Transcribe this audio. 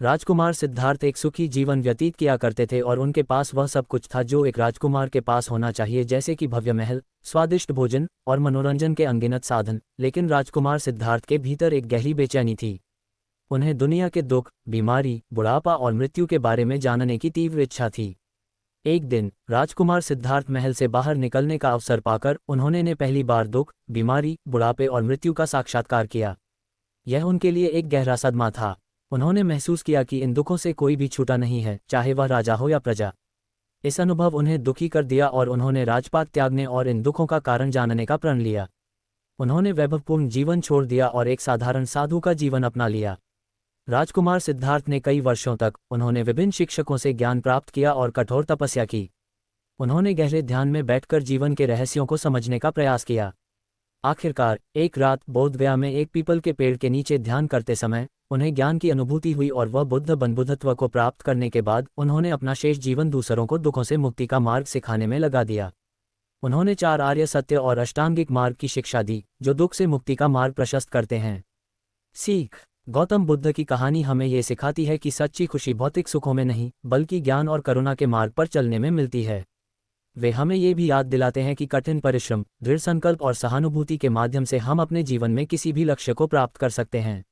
राजकुमार सिद्धार्थ एक सुखी जीवन व्यतीत किया करते थे और उनके पास वह सब कुछ था जो एक राजकुमार के पास होना चाहिए, जैसे कि भव्य महल, स्वादिष्ट भोजन और मनोरंजन के अनगिनत साधन। लेकिन राजकुमार सिद्धार्थ के भीतर एक गहरी बेचैनी थी। उन्हें दुनिया के दुख, बीमारी, बुढ़ापा और मृत्यु के बारे में जानने की तीव्र इच्छा थी। एक दिन राजकुमार सिद्धार्थ महल से बाहर निकलने का अवसर पाकर उन्होंने ने पहली बार दुख, बीमारी, बुढ़ापे और मृत्यु का साक्षात्कार किया। यह उनके लिए एक गहरा सदमा था। उन्होंने महसूस किया कि इन दुखों से कोई भी छूटा नहीं है, चाहे वह राजा हो या प्रजा। इस अनुभव उन्हें दुखी कर दिया और उन्होंने राजपाट त्यागने और इन दुखों का कारण जानने का प्रण लिया। उन्होंने वैभवपूर्ण जीवन छोड़ दिया और एक साधारण साधु का जीवन अपना लिया। राजकुमार सिद्धार्थ ने कई वर्षों तक उन्होंने विभिन्न शिक्षकों से ज्ञान प्राप्त किया और कठोर तपस्या की। उन्होंने गहरे ध्यान में बैठकर जीवन के रहस्यों को समझने का प्रयास किया। आखिरकार एक रात बोधगया में एक पीपल के पेड़ के नीचे ध्यान करते समय उन्हें ज्ञान की अनुभूति हुई और वह बुद्धत्व को प्राप्त करने के बाद उन्होंने अपना शेष जीवन दूसरों को दुखों से मुक्ति का मार्ग सिखाने में लगा दिया। उन्होंने 4 आर्य सत्य और अष्टांगिक मार्ग की शिक्षा दी, जो दुख से मुक्ति का मार्ग प्रशस्त करते हैं। सीख: गौतम बुद्ध की कहानी हमें ये सिखाती है कि सच्ची खुशी भौतिक सुखों में नहीं, बल्कि ज्ञान और करुणा के मार्ग पर चलने में मिलती है। वे हमें ये भी याद दिलाते हैं कि कठिन परिश्रम, दृढ़ संकल्प और सहानुभूति के माध्यम से हम अपने जीवन में किसी भी लक्ष्य को प्राप्त कर सकते हैं।